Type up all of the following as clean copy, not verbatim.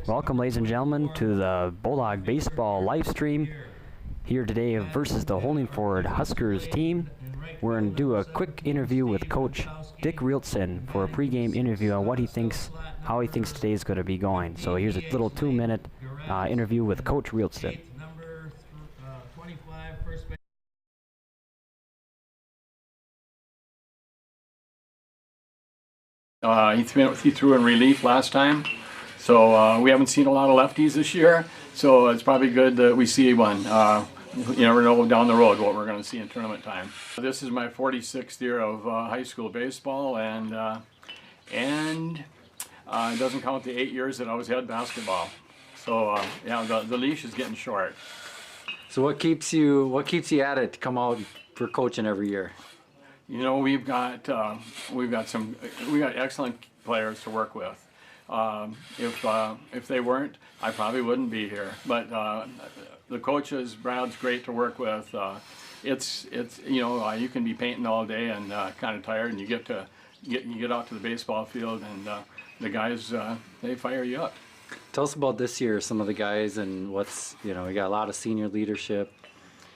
Welcome, ladies and gentlemen, to the Bulldog Baseball live stream here today versus the Holdingford Huskers team. We're going to do a quick interview with Coach Dick Realtson for a pregame interview on what he thinks, how he thinks today is going to be going. So here's a little 2-minute interview with Coach Realtson. He threw in relief last time, so we haven't seen a lot of lefties this year, so it's probably good that we see one. You never know down the road what we're going to see in tournament time. This is my 46th year of high school baseball, and it doesn't count the 8 years that I was head basketball. So yeah, the leash is getting short. So what keeps you at it to come out for coaching every year? You know, we've got excellent players to work with. If they weren't, I probably wouldn't be here. But the coaches, Brad's great to work with. It's you know, you can be painting all day and kind of tired, and you get out to the baseball field, and the guys they fire you up. Tell us about this year, some of the guys, and what's, you know, we got a lot of senior leadership.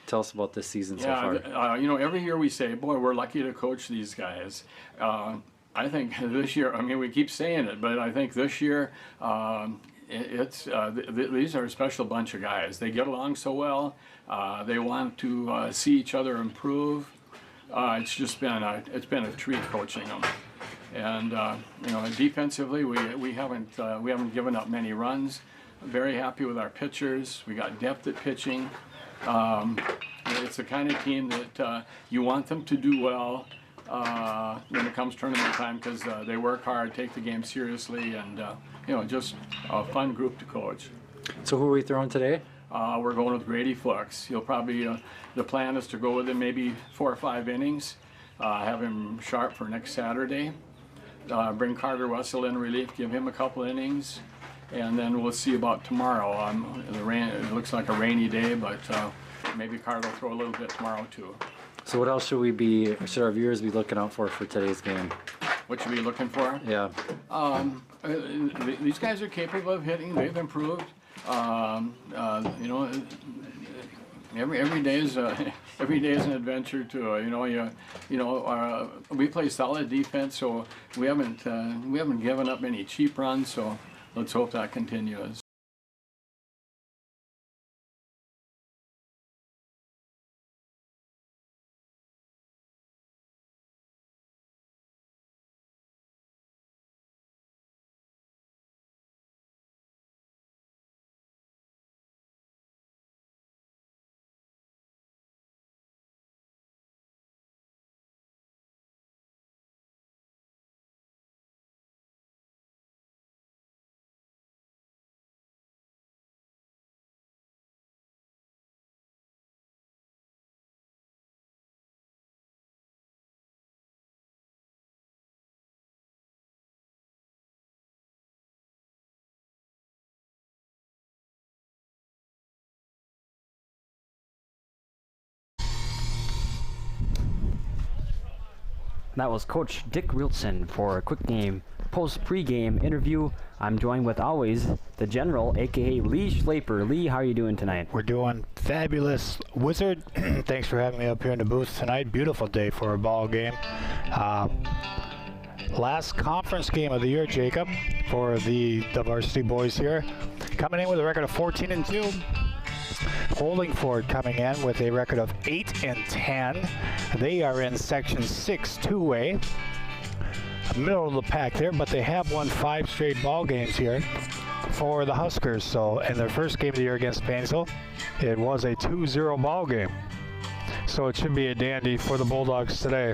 Tell us about this season so far. You know, every year we say, boy, we're lucky to coach these guys. I think this year, I mean, we keep saying it, but I think this year, these are a special bunch of guys. They get along so well. They want to see each other improve. It's just been a treat coaching them. And you know, defensively, we haven't given up many runs. I'm very happy with our pitchers. We got depth at pitching. It's the kind of team that you want them to do well when it comes tournament time, because they work hard, take the game seriously, and you know, just a fun group to coach. So who are we throwing today? We're going with Grady Flicks. He'll probably the plan is to go with him maybe 4 or 5 innings, have him sharp for next Saturday. Bring Carter Russell in relief, give him a couple innings, and then we'll see about tomorrow. It looks like a rainy day, but maybe Carter will throw a little bit tomorrow too. So what else should our viewers be looking out for today's game? What should we be looking for? Yeah. These guys are capable of hitting. They've improved. You know, every day is an adventure too. We play solid defense, so we haven't given up any cheap runs. So let's hope that continues. That was Coach Dick Realtson for a quick game pregame interview. I'm joined with always the General, aka Lee Schlaper. Lee, how are you doing tonight? We're doing fabulous, Wizard. Thanks for having me up here in the booth tonight. Beautiful day for a ball game. Last conference game of the year, Jacob, for the varsity boys here. Coming in with a record of 14-2. Holdingford coming in with a record of 8-10. They are in Section 6 2A, middle of the pack there, but they have won 5 straight ball games here for the Huskers. So in their first game of the year against Paynesville, it was a 2-0 ball game. So it should be a dandy for the Bulldogs today.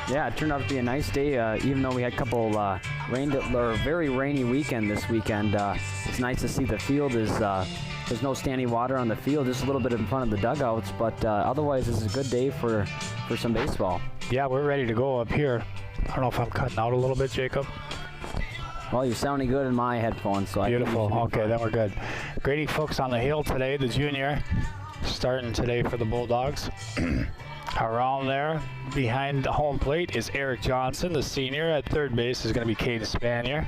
Yeah, it turned out to be a nice day, even though we had a couple very rainy weekend this weekend. It's nice to see the field is. There's no standing water on the field, just a little bit in front of the dugouts, but otherwise this is a good day for some baseball. Yeah, we're ready to go up here. I don't know if I'm cutting out a little bit, Jacob. Well, you're sounding good in my headphones, so beautiful. Okay, then we're good. Grady Fuchs on the hill today, the junior, starting today for the Bulldogs. Around there, behind the home plate, is Eric Johnson, the senior. At third base is going to be Caden Spanier.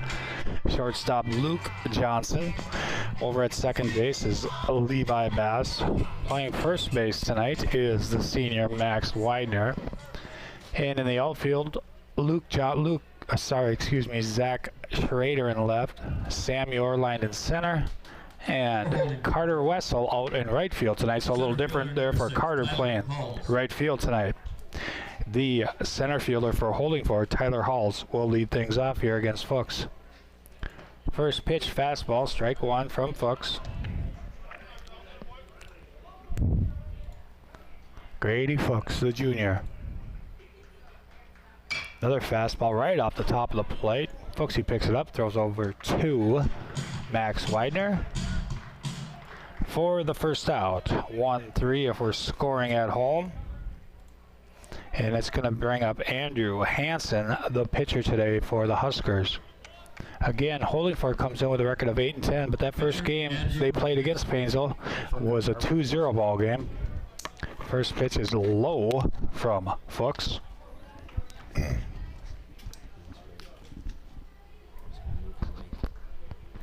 Shortstop Luke Johnson. Over at second base is Levi Bass. Playing first base tonight is the senior Max Widener. And in the outfield, Zach Schrader in left, Sam Yorline in center, and Carter Wessel out in right field tonight. So a little different there for Carter playing right field tonight. The center fielder for Holdingford, Tyler Halls, will lead things off here against Fuchs. First pitch, fastball, strike one from Fuchs. Grady Fuchs, the junior. Another fastball right off the top of the plate. Fuchs, he picks it up, throws over to Max Widener for the first out. 1-3 if we're scoring at home. And it's going to bring up Andrew Hansen, the pitcher today for the Huskers. Again, Holdingford comes in with a record of 8-10, but that first game they played against Paynesville was a 2-0 ball game. First pitch is low from Fuchs.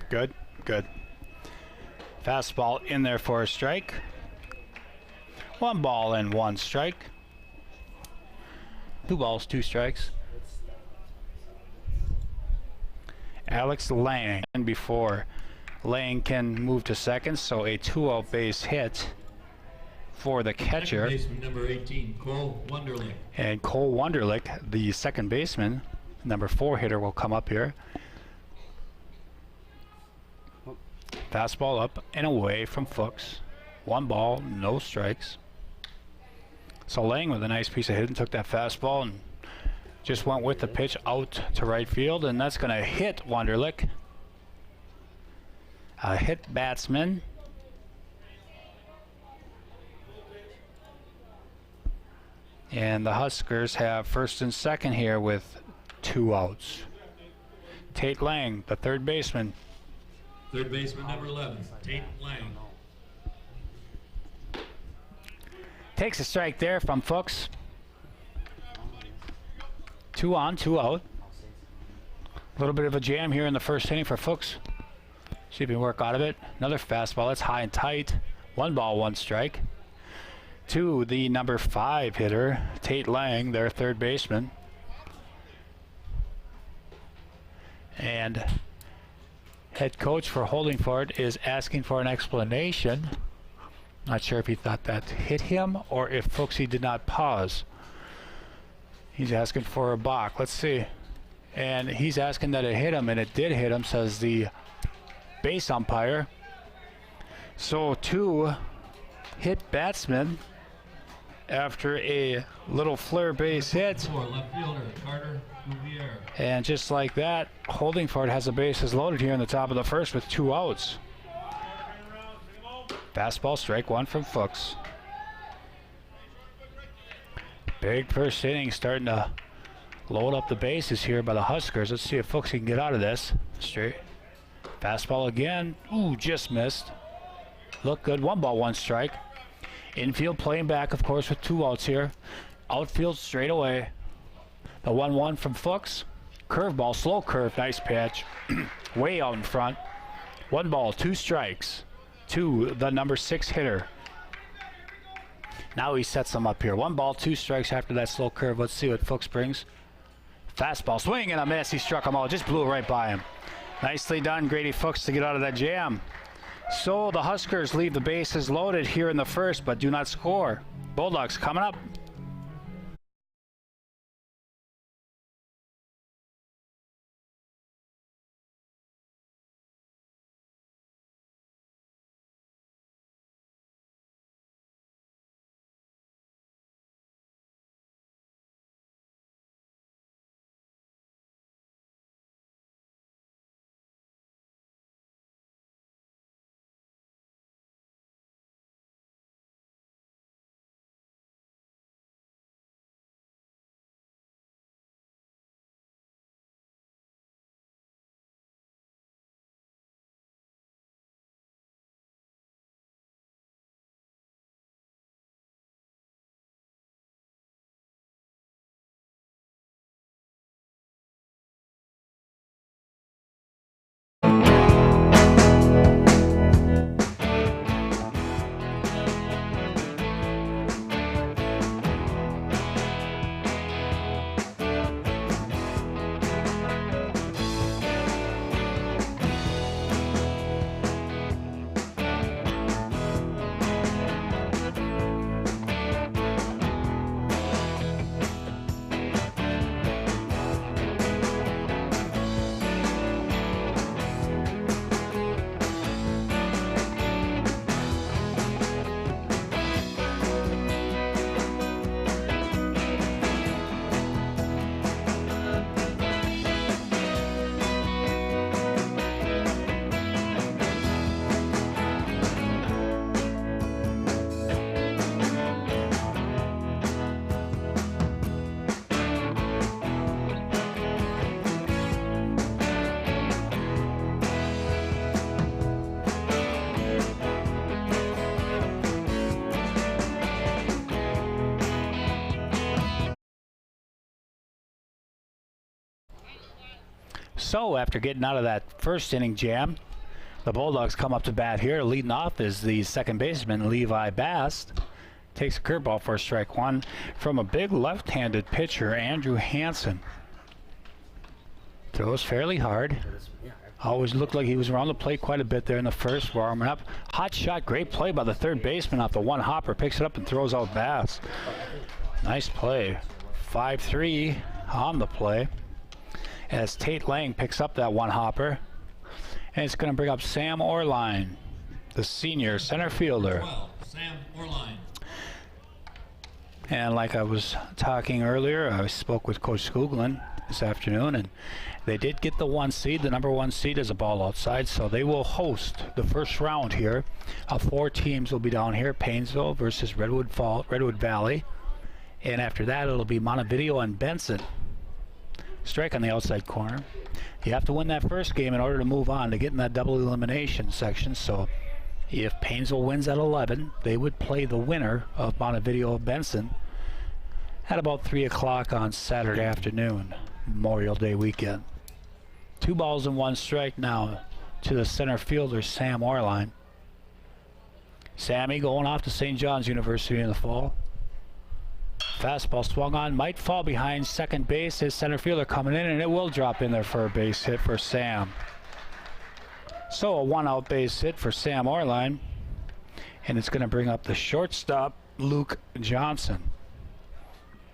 Good, good. Fastball in there for a strike. 1 ball and 1 strike. 2 balls, 2 strikes. Alex Lang, and before Lang can move to second, so a 2-out base hit for the catcher. Second baseman, number 18, Cole Wunderlich. And Cole Wunderlich, the second baseman, number 4 hitter, will come up here. Fastball up and away from Fuchs. 1 ball, no strikes. So Lang with a nice piece of hitting took that fastball and just went with the pitch out to right field, and that's going to hit Wunderlich. A hit batsman. And the Huskers have first and second here with 2 outs. Tate Lang, the third baseman. Third baseman, number 11, Tate Lang. Takes a strike there from Fuchs. 2 on, 2 out. A little bit of a jam here in the first inning for Fuchs. See if he can work out of it. Another fastball, that's high and tight. 1 ball, 1 strike. To the number 5 hitter, Tate Lang, their third baseman. And head coach for Holdingford is asking for an explanation. Not sure if he thought that hit him or if Fuchsy did not pause. He's asking for a balk. Let's see. And he's asking that it hit him, and it did hit him, says the base umpire. So 2 hit batsmen after a little flare base hit. For left fielder, Carter Bouvier. And just like that, Holdingford has the bases loaded here in the top of the first with 2 outs. Fastball, strike 1 from Fuchs. Big first inning, starting to load up the bases here by the Huskers. Let's see if Fuchs can get out of this. Straight. Fastball again. Ooh, just missed. Look good. 1 ball, 1 strike. Infield playing back, of course, with 2 outs here. Outfield straight away. The 1-1 from Fuchs. Curveball, slow curve, nice pitch. Way out in front. 1 ball, 2 strikes to the number 6 hitter. Now he sets them up here. 1 ball, 2 strikes after that slow curve. Let's see what Fuchs brings. Fastball, swing and a miss. He struck him out, just blew it right by him. Nicely done, Grady Fuchs, to get out of that jam. So the Huskers leave the bases loaded here in the first, but do not score. Bulldogs coming up. So after getting out of that first inning jam, the Bulldogs come up to bat here. Leading off is the second baseman, Levi Bast. Takes a curveball for strike one from a big left-handed pitcher, Andrew Hansen. Throws fairly hard. Always looked like he was around the plate quite a bit there in the first, warming up. Hot shot, great play by the third baseman off the one hopper. Picks it up and throws out Bass. Nice play. 5-3 on the play as Tate Lang picks up that one hopper. And it's going to bring up Sam Orline, the senior center fielder. 12, Sam Orline. And like I was talking earlier, I spoke with Coach Skoglund this afternoon, and they did get the 1 seed. The number 1 seed is a ball outside, so they will host the first round here. 4 teams will be down here: Paynesville versus Redwood Valley, and after that it'll be Montevideo and Benson. Strike on the outside corner. You have to win that first game in order to move on to get in that double elimination section. So if Paynesville wins at 11, they would play the winner of Montevideo Benson at about 3 o'clock on Saturday afternoon, Memorial Day weekend. 2 balls and 1 strike now to the center fielder, Sam Orline. Sammy going off to St. John's University in the fall. Fastball swung on, might fall behind second base. His center fielder coming in, and it will drop in there for a base hit for Sam. So a 1-out base hit for Sam Orline, and it's going to bring up the shortstop, Luke Johnson.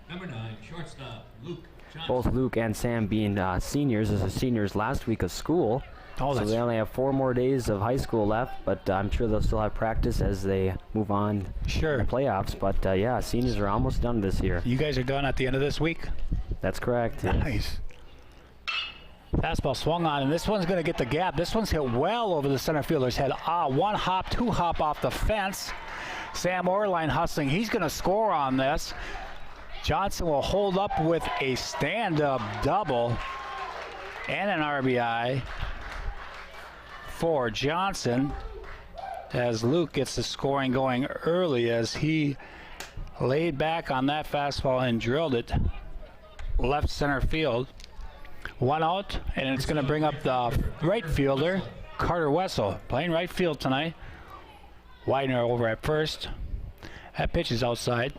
Number 9, shortstop, Luke Johnson. Both Luke and Sam being seniors, as the seniors last week of school. Oh, So that's they only have 4 more days of high school left, but I'm sure they'll still have practice as they move on sure. in the playoffs. But yeah, seniors are almost done this year. You guys are done at the end of this week? That's correct. Nice. Fastball swung on, and this one's going to get the gap. This one's hit well over the center fielder's head. 1 hop, 2 hop off the fence. Sam Orline hustling. He's going to score on this. Johnson will hold up with a stand-up double and an RBI for Johnson, as Luke gets the scoring going early as he laid back on that fastball and drilled it left center field. 1 out, and it's going to bring up the right fielder, Carter Wessel, playing right field tonight. Widener over at first. That pitch is outside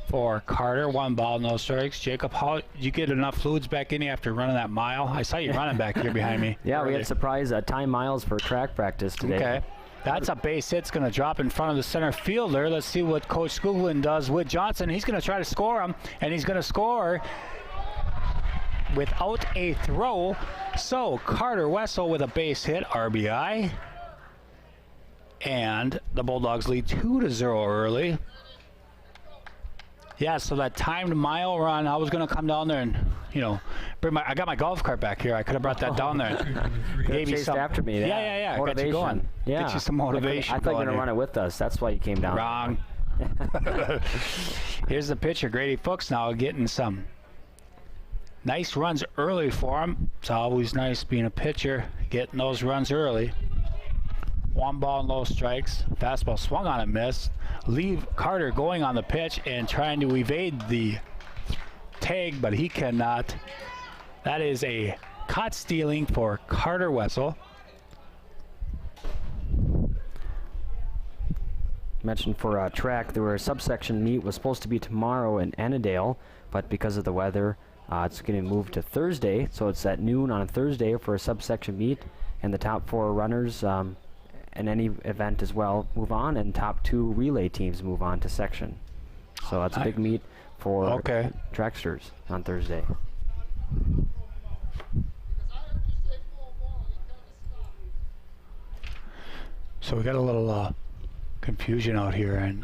for Carter. 1 ball, no strikes. Jacob, how you get enough fluids back in you after running that mile? I saw you running back here behind me. Yeah, we earlier. had surprise time miles for track practice today. Okay. That's a base hit. It's going to drop in front of the center fielder. Let's see what Coach Skoglund does with Johnson. He's going to try to score him, and he's going to score without a throw. So Carter Wessel with a base hit, RBI. And the Bulldogs lead 2-0 early. Yeah, so that timed mile run, I was going to come down there and, bring I got my golf cart back here. I could have brought that down there. You chased after me. Yeah. Motivation. Got you going. Yeah. Get you some motivation. I thought you were going to going run it with us. That's why you came down. Wrong. Here's the pitcher, Grady Fuchs, now getting some nice runs early for him. It's always nice being a pitcher, getting those runs early. 1 ball, no strikes. Fastball swung on and missed. Leave Carter going on the pitch and trying to evade the tag, but he cannot. That is a caught stealing for Carter Wessel. Mentioned for track, there were a subsection meet was supposed to be tomorrow in Annandale, but because of the weather, it's going to move to Thursday. So it's at noon on a Thursday for a subsection meet, and the top 4 runners in any event as well move on, and top 2 relay teams move on to section. So that's a big meet for tracksters on Thursday. So we got a little confusion out here, and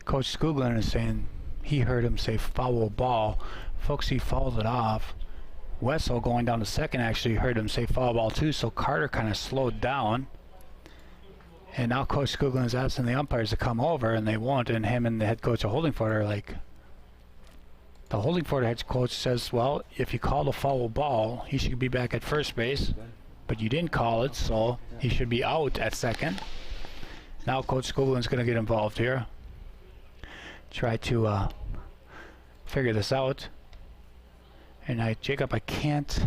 Coach Skoglund is saying he heard him say foul ball. Folks, he fouled it off. Wessel going down to second actually heard him say foul ball too, so Carter kind of slowed down. And now Coach Skoglund is asking the umpires to come over, and they won't. And him and the head coach of Holdingford are like, the Holdingford head coach says, well, if you call the foul ball, he should be back at first base. But you didn't call it, so he should be out at second. Now Coach Skoglund's going to get involved here. Try to figure this out. And Jacob, I can't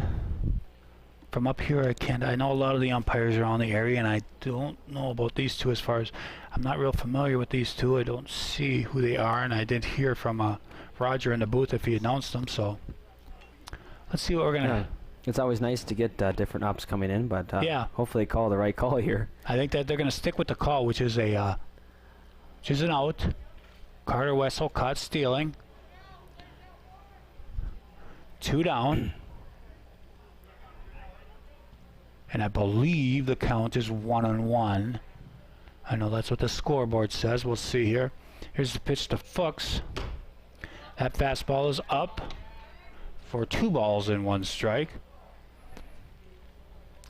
From up here, I know a lot of the umpires are on the area, and I don't know about these two as far as, I'm not real familiar with these two. I don't see who they are, and I did hear from Roger in the booth if he announced them, so let's see what we're going to... It's always nice to get different ups coming in, but hopefully they call the right call here. I think that they're going to stick with the call, which is an out. Carter Wessel caught stealing. 2 down. And I believe the count is 1-1. I know that's what the scoreboard says. We'll see here. Here's the pitch to Fuchs. That fastball is up for 2 balls and 1 strike.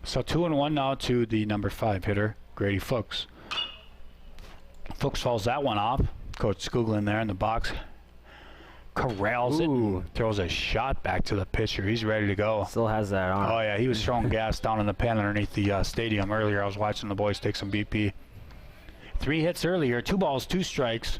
So 2-1 now to the number 5 hitter, Grady Fuchs. Fuchs fouls that one off. Coach Skoglin there in the box. Corrals it, throws a shot back to the pitcher. He's ready to go. Still has that on. Oh yeah, he was throwing gas down in the pen underneath the stadium earlier. I was watching the boys take some BP. 3 hits earlier, 2 balls, 2 strikes.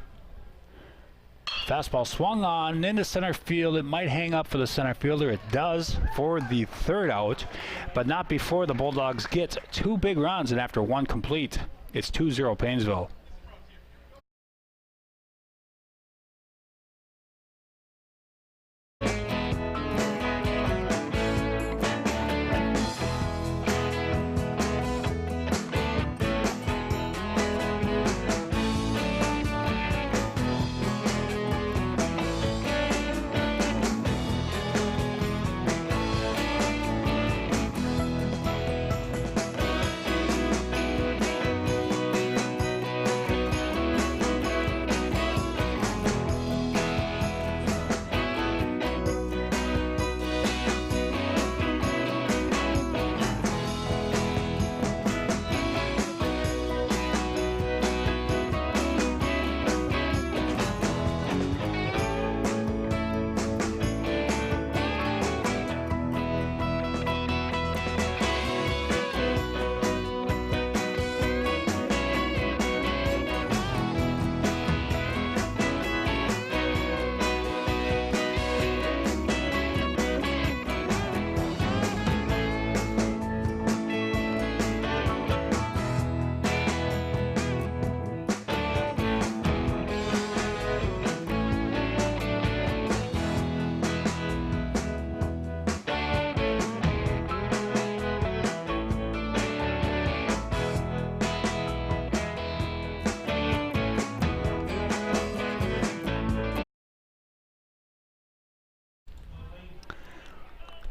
Fastball swung on into center field. It might hang up for the center fielder. It does for the 3rd out, but not before the Bulldogs get 2 big runs and after 1 complete. It's 2-0 Paynesville.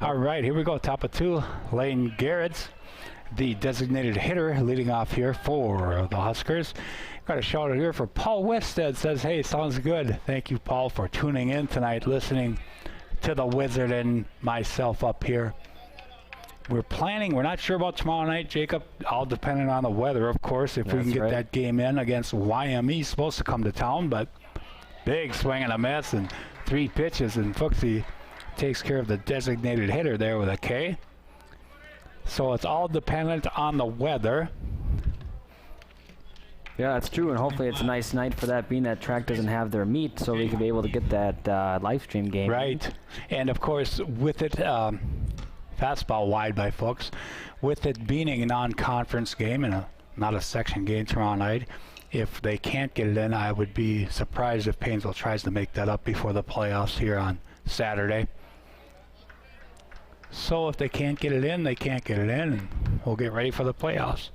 All right, here we go. Top of 2, Lane Garrett, the designated hitter, leading off here for the Huskers. Got a shout out here for Paul Wested. Says, hey, sounds good. Thank you, Paul, for tuning in tonight, listening to the Wizard and myself up here. We're planning, we're not sure about tomorrow night, Jacob, all depending on the weather, of course, if we can get that game in against YME. Supposed to come to town, but big swing and a miss and 3 pitches, and Fuchsy takes care of the designated hitter there with a K. So it's all dependent on the weather. Yeah, that's true, and hopefully it's a nice night for that, being that track doesn't have their meet, so we can be able to get that live stream game. Right, and of course with it, fastball wide by Fuchs, with it being a non-conference game and not a section game tomorrow night, if they can't get it in, I would be surprised if Paynesville tries to make that up before the playoffs here on Saturday. So if they can't get it in, they can't get it in, and we'll get ready for the playoffs.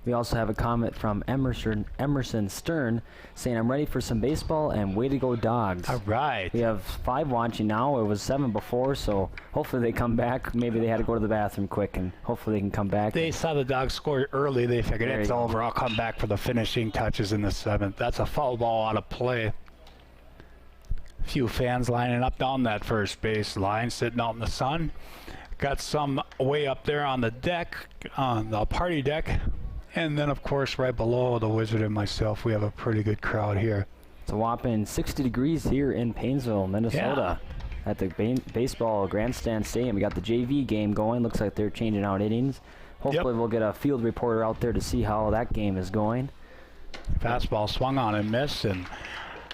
We also have a comment from Emerson Stern saying, I'm ready for some baseball and way to go Dogs. All right. We have 5 watching now. It was 7 before, so hopefully they come back. Maybe they had to go to the bathroom quick, and hopefully they can come back. They saw the Dogs score early. They figured it's over. I'll come back for the finishing touches in the 7th. That's a foul ball out of play. A few fans lining up down that first base line, sitting out in the sun. Got some way up there on the deck, on the party deck. And then, of course, right below the Wizard and myself, we have a pretty good crowd here. It's a whopping 60 degrees here in Paynesville, Minnesota, at the baseball grandstand stadium. We got the JV game going. Looks like they're changing out innings. Hopefully we'll get a field reporter out there to see how that game is going. Fastball swung on and missed, and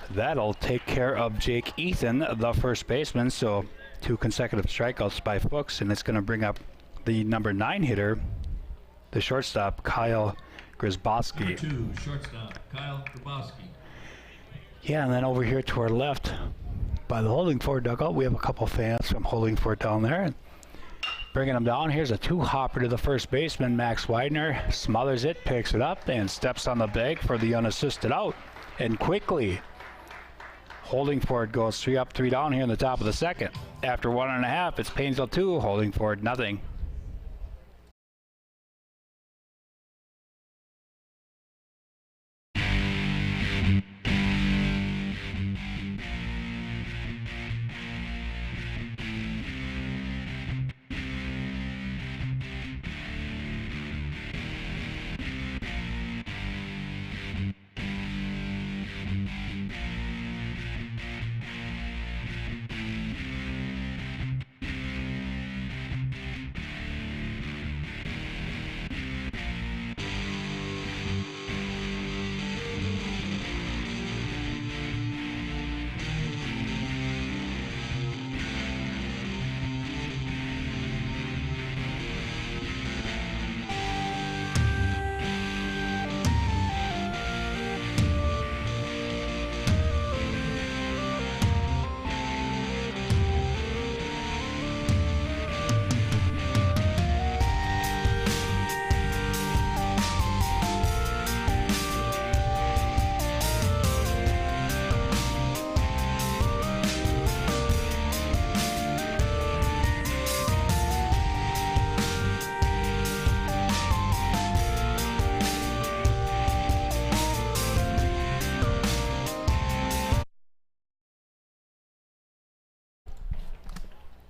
that'll take care of Jake Ethan, the first baseman. So 2 consecutive strikeouts by Fuchs, and it's going to bring up the number 9 hitter, the shortstop, Kyle Grzybowski. Number 2, shortstop, Kyle Grabowski. Yeah, and then over here to our left, by the Holdingford dugout, we have a couple fans from Holdingford down there. And bringing them down, here's a 2-hopper to the first baseman, Max Widener. Smothers it, picks it up, and steps on the bag for the unassisted out. And quickly, Holdingford goes 3 up, 3 down here in the top of the second. After 1.5, it's Paynesville 2, Holdingford nothing.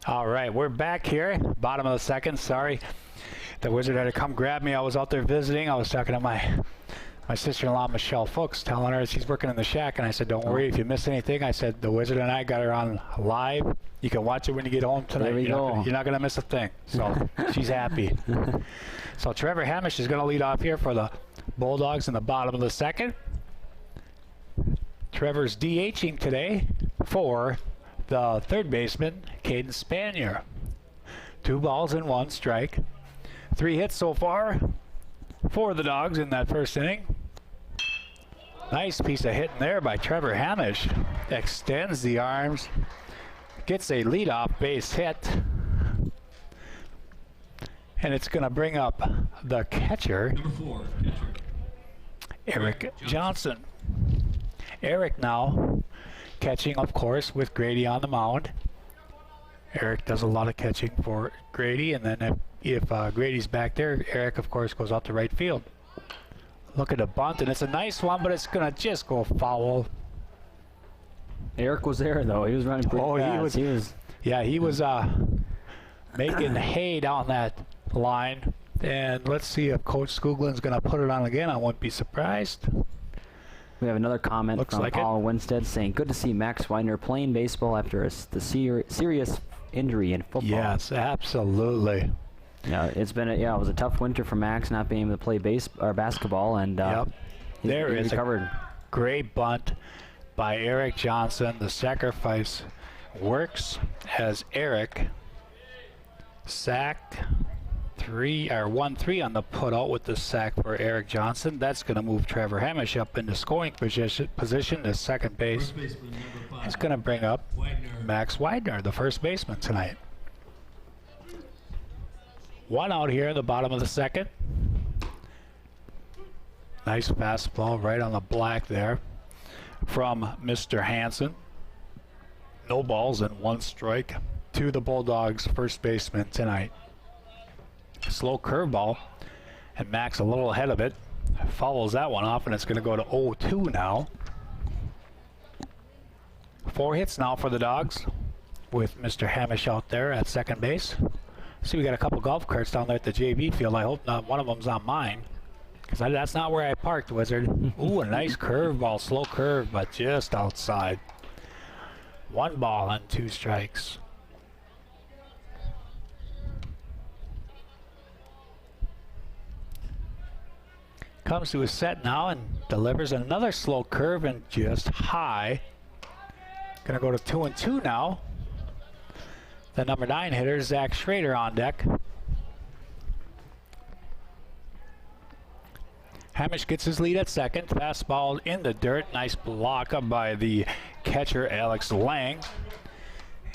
All right, we're back here, bottom of the second. Sorry, the Wizard had to come grab me. I was out there visiting. I was talking to my sister-in-law, Michelle Fuchs, telling her she's working in the shack, and I said, don't worry if you miss anything. I said, the Wizard and I got her on live. You can watch it when you get home tonight. There we go. You're not going to miss a thing. So she's happy. So Trevor Hamish is going to lead off here for the Bulldogs in the bottom of the second. Trevor's DHing today for the third baseman, Caden Spanier. 2 balls and 1 strike. 3 hits so far for the Dogs in that first inning. Nice piece of hitting there by Trevor Hamish. Extends the arms, gets a leadoff base hit, and it's going to bring up the catcher, Number 4, catcher. Eric Johnson. Eric now catching, of course, with Grady on the mound. Eric does a lot of catching for Grady, and then if Grady's back there, Eric, of course, goes out to right field. Look at the bunt, and it's a nice one, but it's going to just go foul. Eric was there, though. He was running pretty fast. He was. Yeah, he was making hay down that line. And let's see if Coach Skooglin's going to put it on again. I won't be surprised. We have another comment Looks from like Paul Winstead saying, good to see Max Widener playing baseball after the serious injury in football. Yes, absolutely. Yeah, it was a tough winter for Max not being able to play basketball, and he recovered. A great bunt by Eric Johnson. The sacrifice works as Eric sacked 1-3 on the putout with the sack for Eric Johnson. That's going to move Trevor Hamish up into scoring position to second base. First baseman, number 5. It's going to bring up Widener. Max Widener, the first baseman tonight. 1 out here in the bottom of the second. Nice fastball right on the black there from Mr. Hansen. No balls and 1 strike to the Bulldogs' first baseman tonight. Slow curveball, and Max a little ahead of it. Follows that one off, and it's going to go to 0-2 now. 4 hits now for the Dogs with Mr. Hamish out there at second base. See, we got a couple golf carts down there at the JV field. I hope not one of them's on mine, because that's not where I parked, Wizard. Ooh, a nice curveball, slow curve, but just outside. 1 ball and 2 strikes. Comes to a set now and delivers another slow curve and just high. Gonna go to 2-2 now. The number 9 hitter, Zach Schrader, on deck. Hamish gets his lead at second. Fastball in the dirt. Nice block up by the catcher, Alex Lang.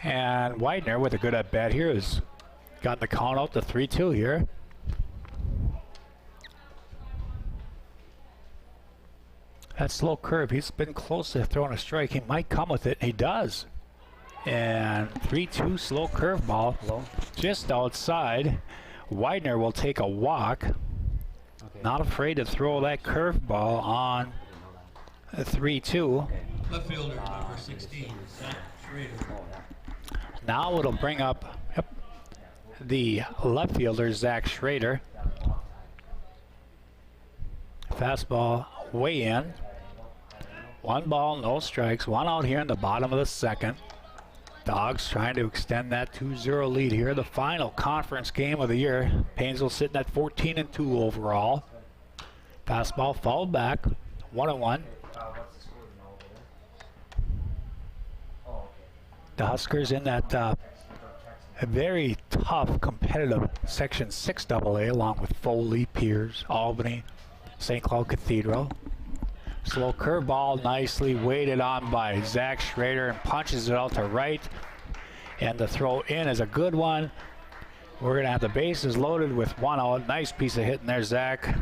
And Widener with a good at bat here has gotten the count out to 3-2 here. That slow curve, he's been close to throwing a strike. He might come with it, and he does. And 3-2 slow curveball just outside. Widener will take a walk. Not afraid to throw that curveball on 3-2. Left fielder, number 16, Zach Schrader. Now it'll bring up the left fielder, Zach Schrader. Fastball way in. 1 ball, no strikes. 1 out here in the bottom of the second. Dogs trying to extend that 2-0 lead here. The final conference game of the year. Paynesville sitting at 14-2 overall. Fastball fouled back. 1-1. The Huskers in that very tough, competitive Section 6 AA, along with Foley, Piers, Albany, St. Cloud Cathedral. Slow curveball, nicely weighted on by Zach Schrader, and punches it out to right. And the throw in is a good one. We're going to have the bases loaded with 1 out. Nice piece of hitting there, Zach.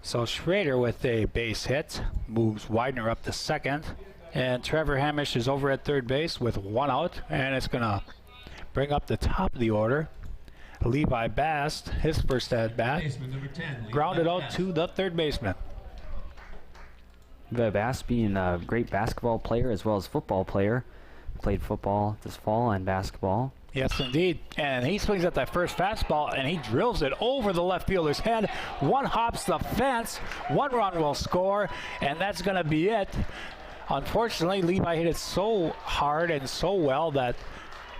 So Schrader with a base hit moves Widener up to second. And Trevor Hamish is over at third base with 1 out. And it's going to bring up the top of the order. Levi Bast, his first at bat, grounded out to the third baseman. Bass being a great basketball player as well as football player. Played football this fall and basketball. Yes, indeed. And he swings at that first fastball, and he drills it over the left fielder's head. 1 hops the fence. 1 run will score, and that's going to be it. Unfortunately, Levi hit it so hard and so well that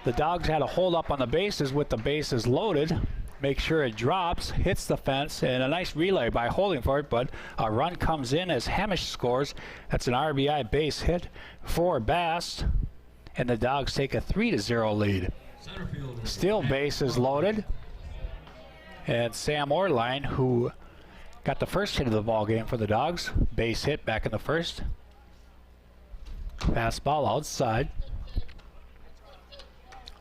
the Dogs had to hold up on the bases with the bases loaded. Make sure it drops, hits the fence, and a nice relay by Holdingford, but a run comes in as Hamish scores. That's an RBI base hit for Bast, and the Dogs take a 3-0 lead. Still bases loaded, and Sam Orline, who got the first hit of the ball game for the Dogs, base hit back in the first. Fastball outside.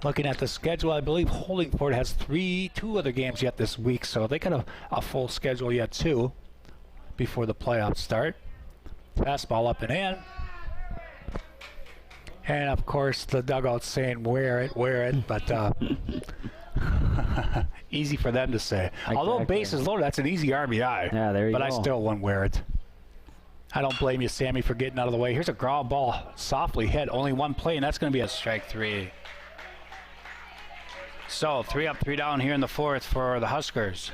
Looking at the schedule, I believe Holdingford has 2 other games yet this week, so they got a full schedule yet too before the playoffs start. Fastball up and in. And of course the dugout saying wear it, but easy for them to say. Although base is loaded, that's an easy RBI. Yeah, there you go. But I still wouldn't wear it. I don't blame you, Sammy, for getting out of the way. Here's a ground ball, softly hit, only 1 play, and that's going to be a strike 3. So 3 up, 3 down here in the 4th for the Huskers.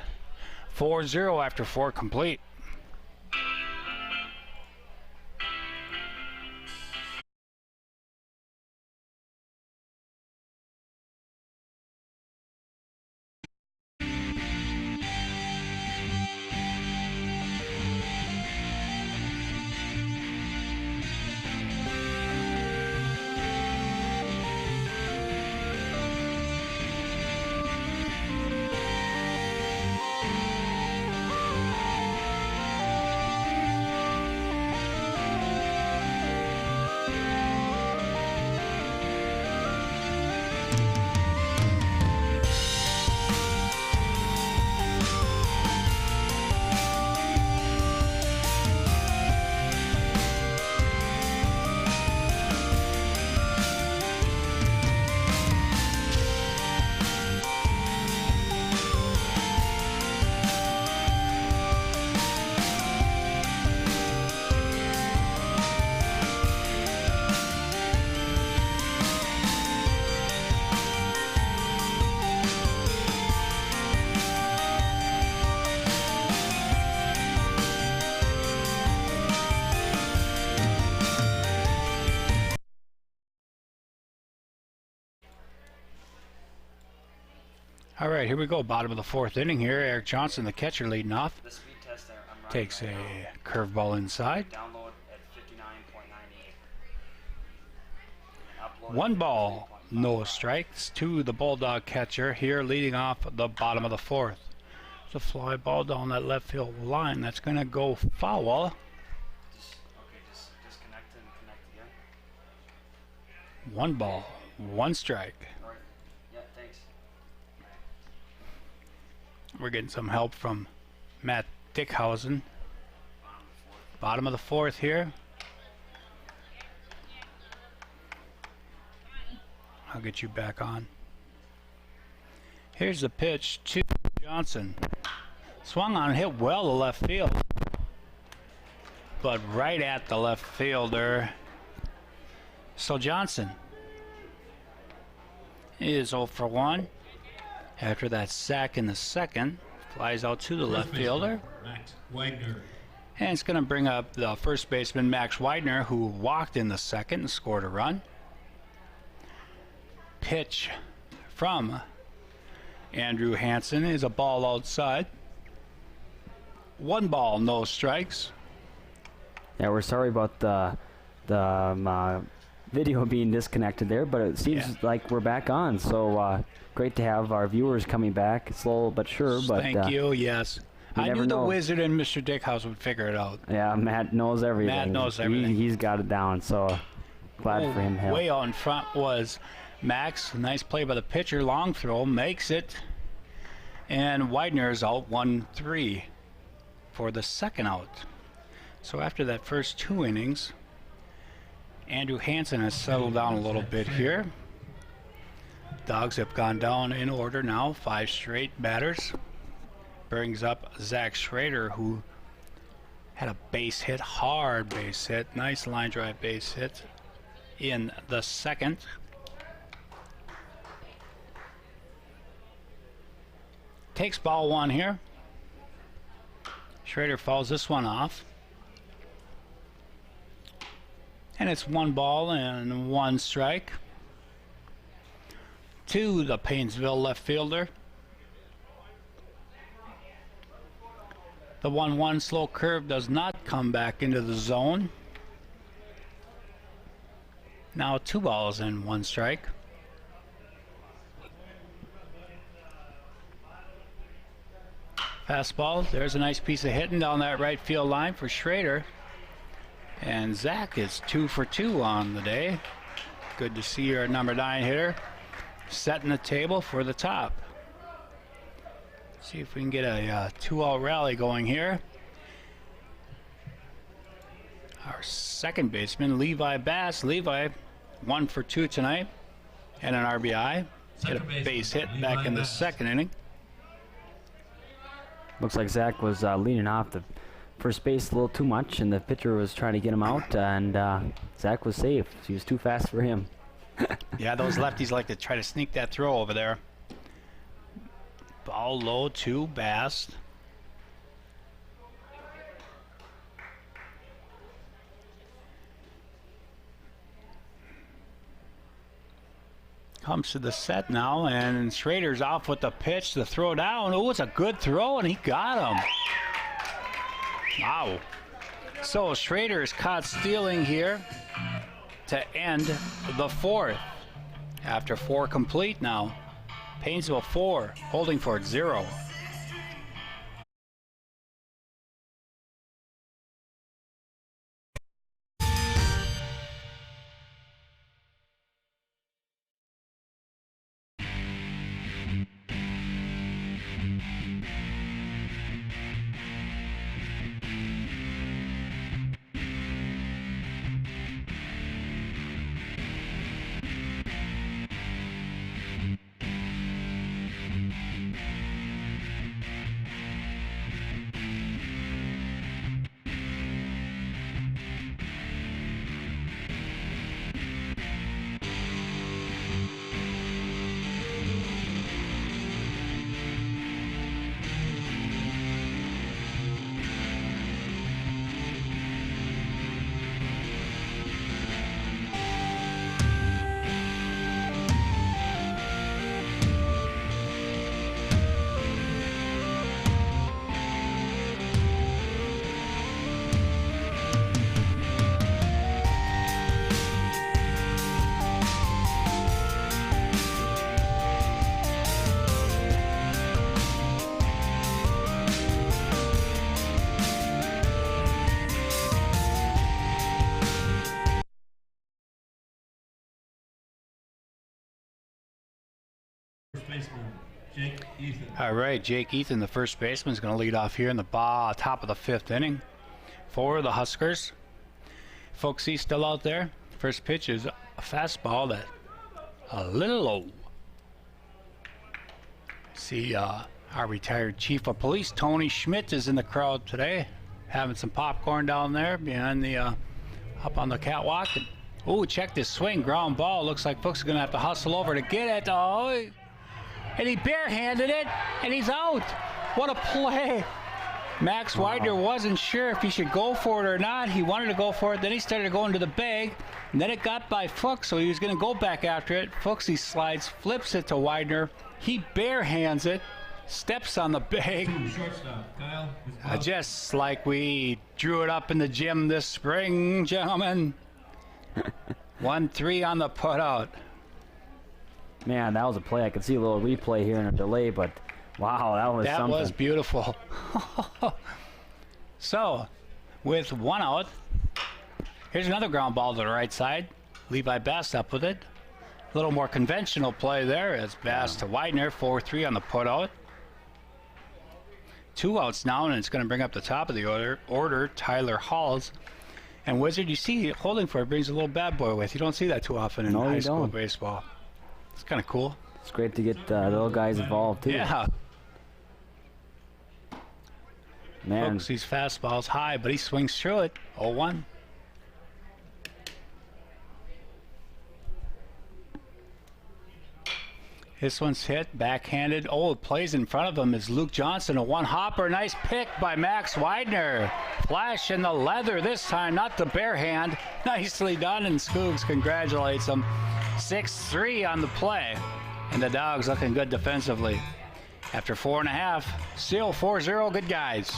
4-0 after 4 complete. All right, here we go. Bottom of the 4th inning here. Eric Johnson, the catcher, leading off. Takes a curveball inside. 1 ball, no strikes to the Bulldog catcher here, leading off the bottom of the 4th. It's a fly ball down that left field line. That's going to go foul. Disconnect and connect again. 1 ball, 1 strike. Yeah, thanks. We're getting some help from Matt Dickhausen. Bottom of the 4th here. I'll get you back on. Here's the pitch to Johnson. Swung on, hit well to left field. But right at the left fielder. So Johnson is 0 for 1. After that sack in the 2nd, flies out to the left fielder. Max Wagner. And it's going to bring up the first baseman, Max Widener, who walked in the 2nd and scored a run. Pitch from Andrew Hansen is a ball outside. 1 ball, no strikes. Yeah, we're sorry about the video being disconnected there, but it seems like we're back on. So great to have our viewers coming back, slow but sure. But thank you. Yes, I never knew the know. Wizard and Mr. Dickhouse would figure it out. Yeah, Matt knows everything. Matt knows everything. He's got it down. So glad for him. Way out in front was Max. Nice play by the pitcher. Long throw makes it, and Widener's out 1-3 for the 2nd out. So after that first 2 innings, Andrew Hansen has settled down a little bit here. Dogs have gone down in order now, 5 straight batters. Brings up Zach Schrader, who had a base hit, hard base hit, nice line drive base hit in the 2nd. Takes ball 1 here. Schrader fouls this one off. And it's 1 ball and 1 strike to the Paynesville left fielder. The 1-1 slow curve does not come back into the zone. Now 2 balls and 1 strike. Fastball. There's a nice piece of hitting down that right field line for Schrader. And Zach is 2 for 2 on the day. Good to see our number 9 hitter setting the table for the top. See if we can get a 2-out rally going here. Our second baseman, Levi Bass. Levi, 1 for 2 tonight and an RBI. Hit a base hit back in the 2nd inning. Looks like Zach was leaning off the first base a little too much, and the pitcher was trying to get him out, and Zach was safe. He was too fast for him. Yeah, those lefties like to try to sneak that throw over there. Ball low to Bass. Comes to the set now, and Schrader's off with the pitch to throw down. Oh, it's a good throw, and he got him. Wow. So Schrader is caught stealing here to end the 4th. After 4 complete now. Paynesville 4, Holdingford 0. baseman, Jake Ethan. All right, Jake Ethan, the first baseman, is going to lead off here in the top of the 5th inning for the Huskers. Folks, he's still out there. First pitch is a fastball that a little low. See, our retired chief of police, Tony Schmidt, is in the crowd today, having some popcorn down there behind the, up on the catwalk. Oh, check this swing, ground ball. Looks like folks are going to have to hustle over to get it. Oh, and he barehanded it, and he's out. What a play. Max Widener wasn't sure if he should go for it or not. He wanted to go for it. Then he started going to the bag. And then it got by Fuchs, so he was going to go back after it. Fuchs, he slides, flips it to Widener. He barehands it, steps on the bag. Shortstop, Kyle. Just like we drew it up in the gym this spring, gentlemen. 1-3 on the putout. Man, that was a play. I could see a little replay here in a delay, but wow, that was something. That was beautiful. So, with 1 out, here's another ground ball to the right side. Levi Bass up with it. A little more conventional play there as Bass to Widener, 4-3 on the putout. 2 outs now, and it's going to bring up the top of the order Tyler Halls. And Wizard, you see Holdingford brings a little bad boy with. You don't see that too often in high school baseball. It's kind of cool. It's great to get the little guys involved, too. Yeah. Man. Folks, these fastballs high, but he swings through it. 0-1. This one's hit, backhanded. Oh, it plays in front of him is Luke Johnson. A one-hopper. Nice pick by Max Widener. Flash in the leather this time, not the bare hand. Nicely done, and Scoogs congratulates him. 6-3 on the play. And the Dogs looking good defensively. After 4.5, still 4-0, good guys.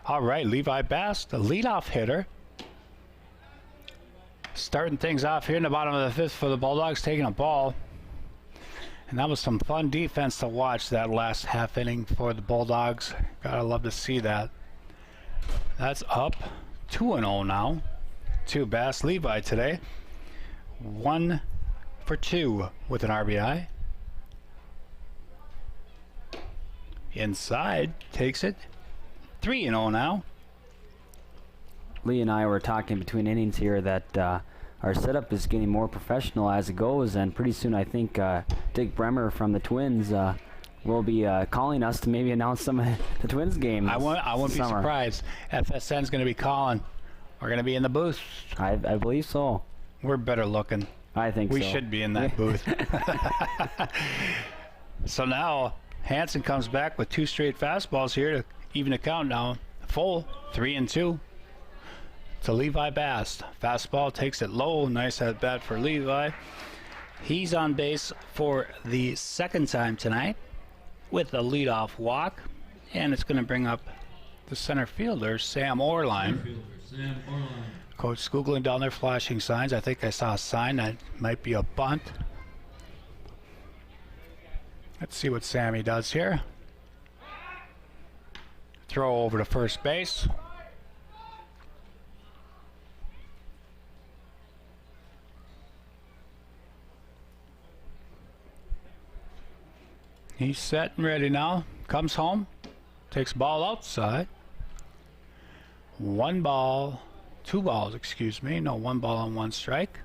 All right, Levi Bass, the leadoff hitter. Starting things off here in the bottom of the 5th for the Bulldogs, taking a ball. And that was some fun defense to watch that last half inning for the Bulldogs. Gotta love to see that. That's up 2-0 now to Bass Levi today. 1 for 2 with an RBI. Inside, takes it. 3-0 now. Lee and I were talking between innings here that our setup is getting more professional as it goes, and pretty soon I think Dick Bremer from the Twins will be calling us to maybe announce some of the Twins games. I wouldn't be surprised. FSN's going to be calling. We're going to be in the booth. I believe so. We're better looking. I think so. We should be in that booth. So now Hansen comes back with 2 straight fastballs here to even the count now. Full 3-2 to Levi Bass. Fastball takes it low. Nice at bat for Levi. He's on base for the 2nd time tonight with a leadoff walk, and it's going to bring up the center fielder, Sam Orline. Coach Skoogling down there flashing signs. I think I saw a sign that might be a bunt. Let's see what Sammy does here. Throw over to first base. He's set and ready now. Comes home. Takes ball outside. 1 ball. 2 balls, excuse me. No, 1 ball on 1 strike.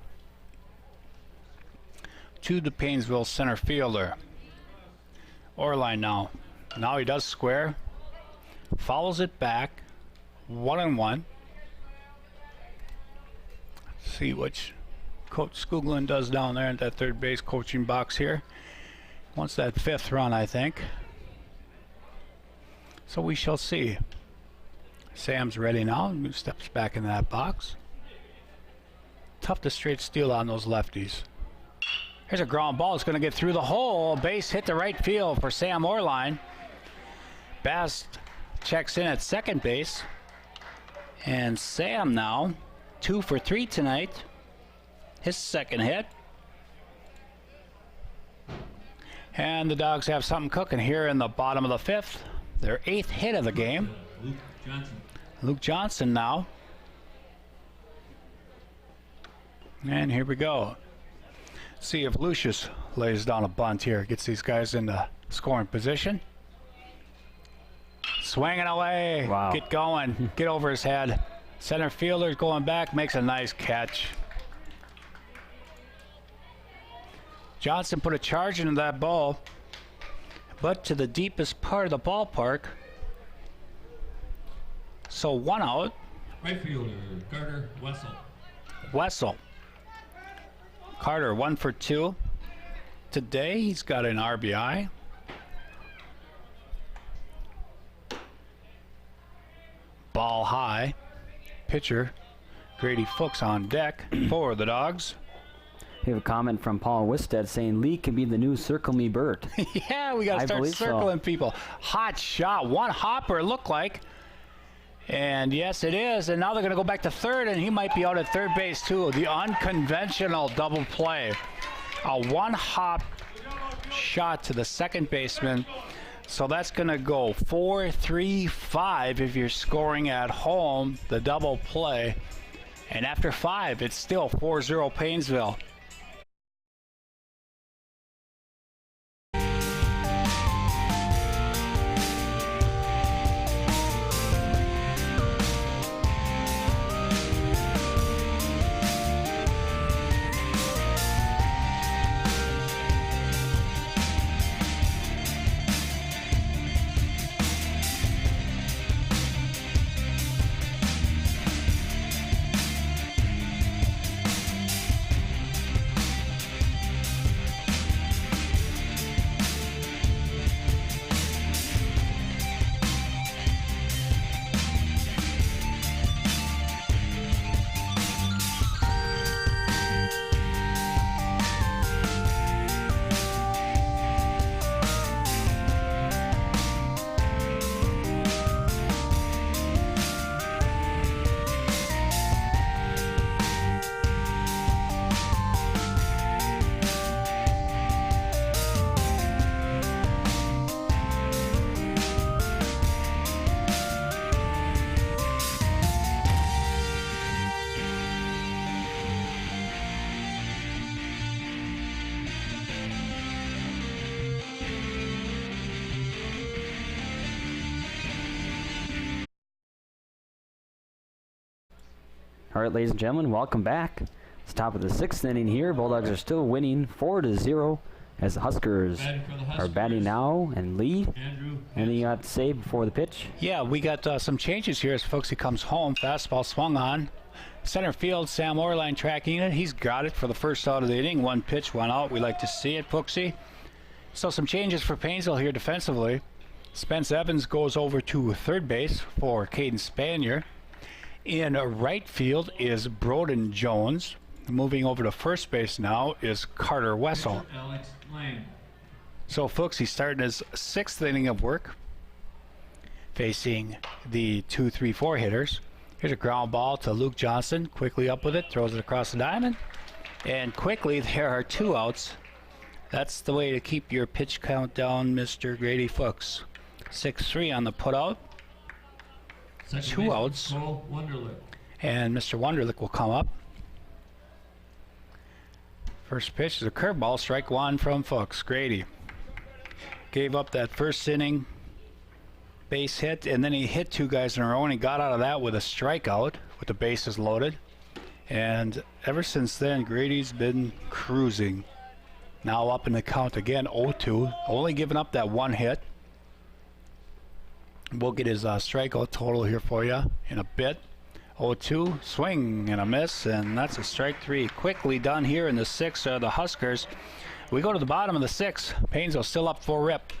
To the Paynesville center fielder. Orline now. Now he does square. Fouls it back. 1-1. See what Coach Skoglund does down there at that third base coaching box here. Wants that 5th run, I think. So we shall see. Sam's ready now. Steps back in that box. Tough to straight steal on those lefties. Here's a ground ball. It's going to get through the hole. Base hit to right field for Sam Orline. Bast checks in at second base. And Sam now 2 for 3 tonight. His second hit. And the Dogs have something cooking here in the bottom of the 5th. Their 8th hit of the game. Luke Johnson now. And here we go. See if Lucius lays down a bunt here. Gets these guys into scoring position. Swinging away. Wow. Get going. Get over his head. Center fielder's going back. Makes a nice catch. Johnson put a charge into that ball, but to the deepest part of the ballpark. So 1 out. Right fielder, Carter Wessel. Wessel. Carter 1 for 2. Today he's got an RBI. Ball high. Pitcher Grady Fuchs on deck for the Dogs. We have a comment from Paul Wisted saying Lee can be the new Circle Me Bert. Yeah, we got to start circling people. Hot shot. 1 hopper, it looked like. And yes, it is. And now they're going to go back to third, and he might be out at third base, too. The unconventional double play. A 1-hop shot to the second baseman. So that's going to go 4-3-5 if you're scoring at home, the double play. And after 5, it's still 4-0 Paynesville. All right, ladies and gentlemen, welcome back. It's top of the 6th inning here. Bulldogs are still winning 4-0 as the Huskers are batting now. And Lee, anything you got to say before the pitch? Yeah, we got some changes here as Fuchsy comes home. Fastball swung on. Center field, Sam Orline tracking it. He's got it for the first out of the inning. 1 pitch, 1 out. We like to see it, Fuchsy. So some changes for Paynesville here defensively. Spence Evans goes over to third base for Caden Spanier. In right field is Broden Jones. Moving over to first base now is Carter Wessel. Alex Lang. So Fuchs, he's starting his 6th inning of work, facing the 2-3-4 hitters. Here's a ground ball to Luke Johnson. Quickly up with it, throws it across the diamond. And quickly, there are 2 outs. That's the way to keep your pitch count down, Mr. Grady Fuchs. 6-3 on the putout. 2 outs. And Mr. Wunderlich will come up. First pitch is a curveball, strike 1 from Fuchs. Grady. gave up that first inning base hit, and then he hit 2 guys in a row, and he got out of that with a strikeout with the bases loaded. And ever since then, Grady's been cruising. Now up in the count again, 0-2, only giving up that 1 hit. We'll get his strikeout total here for you in a bit. 0-2, swing and a miss, and that's a strike 3. Quickly done here in the 6th of the Huskers. We go to the bottom of the 6th. Paynesville still up 4-rip.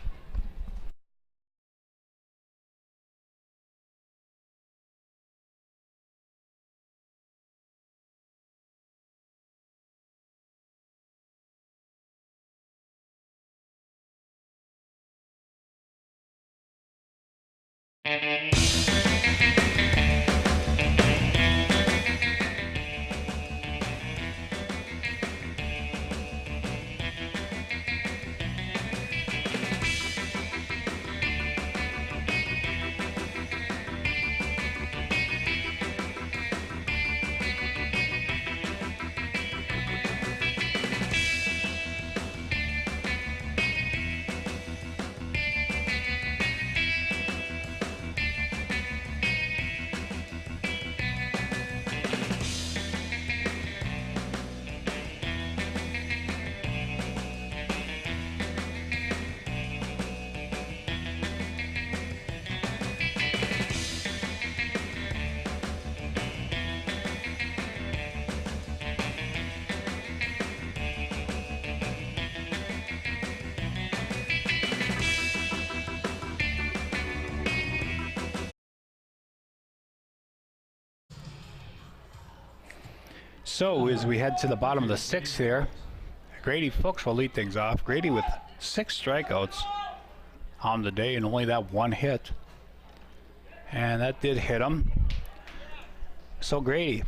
So as we head to the bottom of the 6th here, Grady Fuchs will lead things off. Grady with 6 strikeouts on the day and only that 1 hit. And that did hit him. So Grady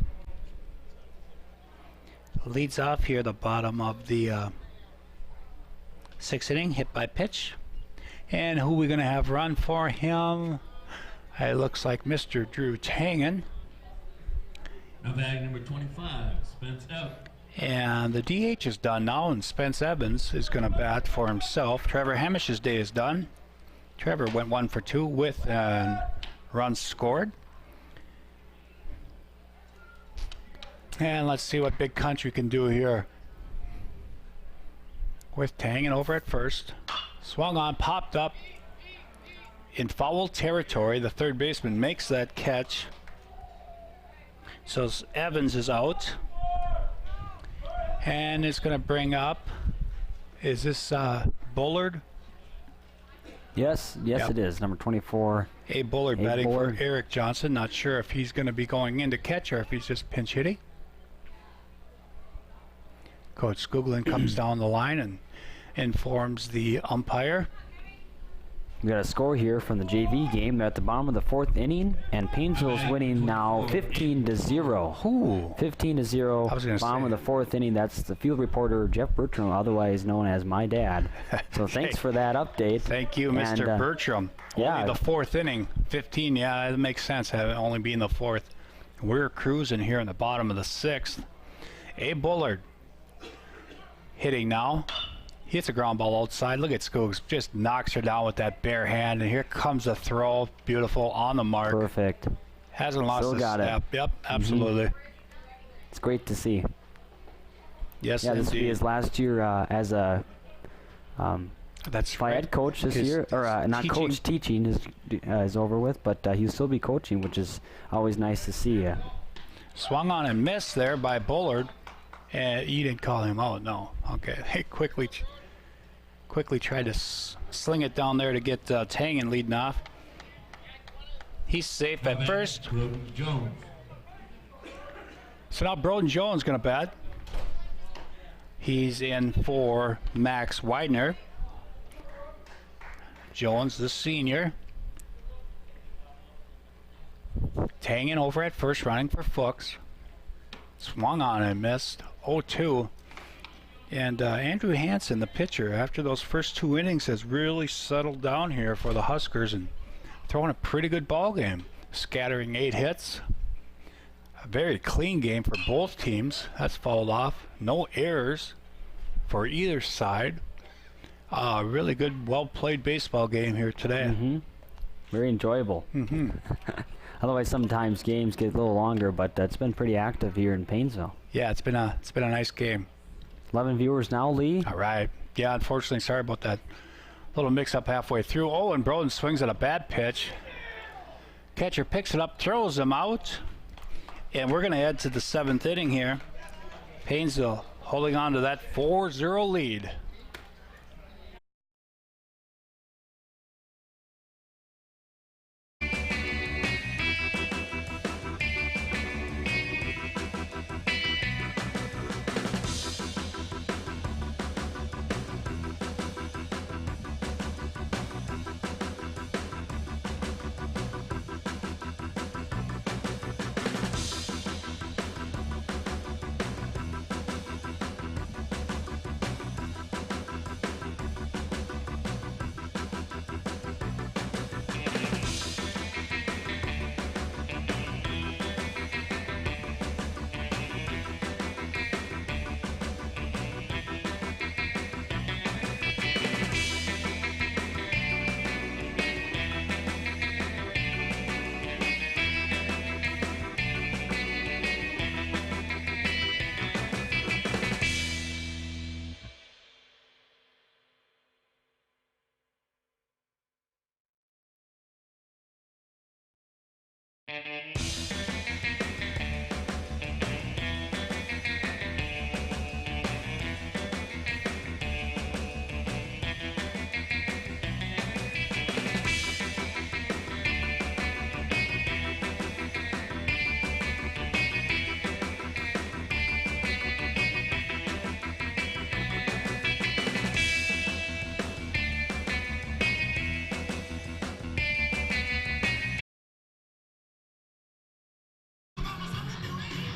leads off here the bottom of the 6th inning, hit by pitch. And who are we going to have run for him? It looks like Mr. Drew Tangen. Now bag number 25, Spence Evans. And the DH is done now, and Spence Evans is going to bat for himself. Trevor Hamish's day is done. Trevor went 1 for 2 with runs scored. And let's see what Big Country can do here. With Tangen over at first. Swung on, popped up in foul territory. The third baseman makes that catch. So Evans is out. And it's going to bring up, is this Bullard? Yes, Yep. it is. Number 24. Abe Bullard Abe batting Bullard. for Eric Johnson. Not sure if he's going to be going in to catch or if he's just pinch hitting. Coach Skuglin comes down the line and informs the umpire. We got a score here from the JV game. They're at the bottom of the 4th inning, and Paynesville's winning now 15-0. Ooh. 15-0. I was gonna Bottom say. of the 4th inning. That's the field reporter Jeff Bertram, otherwise known as my dad. So thanks for that update. Thank you, Mr. And, Bertram. yeah. Only the 4th inning. 15, yeah, it makes sense having only being the 4th. We're cruising here in the bottom of the 6th. Abe Bullard hitting now. He hits a ground ball outside. Look at Skoogs. Just knocks her down with that bare hand. And here comes the throw. Beautiful on the mark. Perfect. Hasn't lost Still a got it. step. Yep, absolutely. It's great to see. Yes, Yeah, this will be indeed. his last year as a That's Phi right. Ed coach this His year, or not teaching- coach, teaching is over with, but he'll still be coaching, which is always nice to see. Swung on and missed there by Bullard. And you didn't call him out, no. Okay, he quickly tried to sling it down there to get Tangen leading off. He's safe at first. Broden Jones. So now Broden Jones going to bat. He's in for Max Widener. Jones, the senior. Tangen over at first, running for Fuchs. Swung on and missed. 0-2. And Andrew Hansen, the pitcher, after those first 2 innings, has really settled down here for the Huskers and throwing a pretty good ball game. Scattering 8 hits. A very clean game for both teams. That's fouled off. No errors for either side. Really good, well-played baseball game here today. Mm-hmm. Very enjoyable. Mm-hmm. Otherwise, sometimes games get a little longer, but it's been pretty active here in Paynesville. Yeah, it's been a nice game. 11 viewers now, Lee. All right. Yeah, unfortunately, sorry about that little mix-up halfway through. Oh, and Broden swings at a bad pitch. Catcher picks it up, throws him out, and we're going to head to the 7th inning here. Paynesville holding on to that 4-0 lead.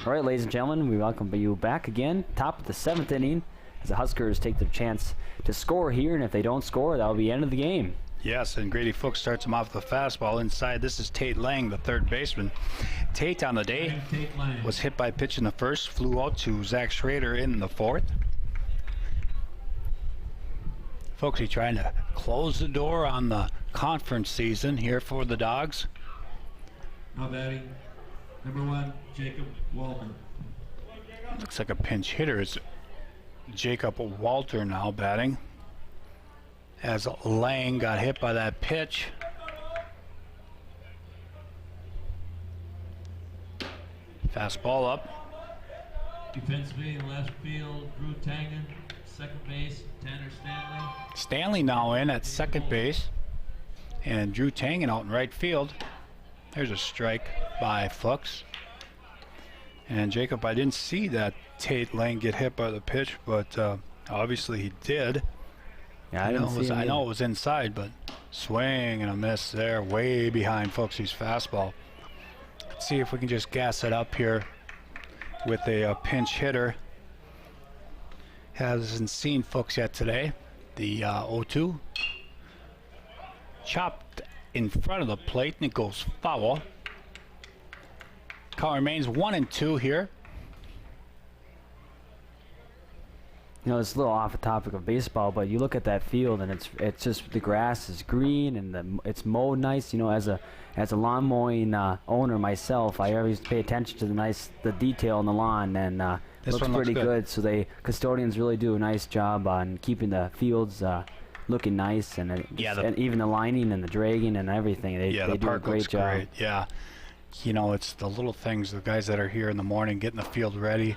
All right, ladies and gentlemen, we welcome you back again. Top of the 7th inning as the Huskers take their chance to score here, and if they don't score, that'll be the end of the game. Yes, and Grady Fuchs starts him off with a fastball inside. This is Tate Lang, the third baseman. Tate on the day was hit by a pitch in the first, flew out to Zach Schrader in the 4th. Folks, he's trying to close the door on the conference season here for the Dogs. Now batting, number 1, Jacob Walter. Looks like a pinch hitter. It's Jacob Walter now batting, as Lang got hit by that pitch. Fastball up. Defensively in left field, Drew Tangen. Second base, Tanner Stanley. Stanley now in at second base, and Drew Tangen out in right field. There's a strike by Fuchs. And Jacob, I didn't see that Tate Lang get hit by the pitch, but obviously he did. Yeah, I know it was inside, but swing and a miss there, way behind Fuchs' fastball. Let's see if we can just gas it up here with a pinch hitter. Hasn't seen Fuchs yet today. The 0-2. Chopped in front of the plate, and it goes foul. Count remains 1-2 here. You know, it's a little off the topic of baseball, but you look at that field, and it's just the grass is green and it's mowed nice. You know, as a lawn mowing owner myself, I always pay attention to the detail in the lawn, and looks pretty good. So custodians really do a nice job on keeping the fields looking nice, and and even the lining and the dragging and everything. They do a great job. Great. Yeah. You know, it's the little things, the guys that are here in the morning getting the field ready.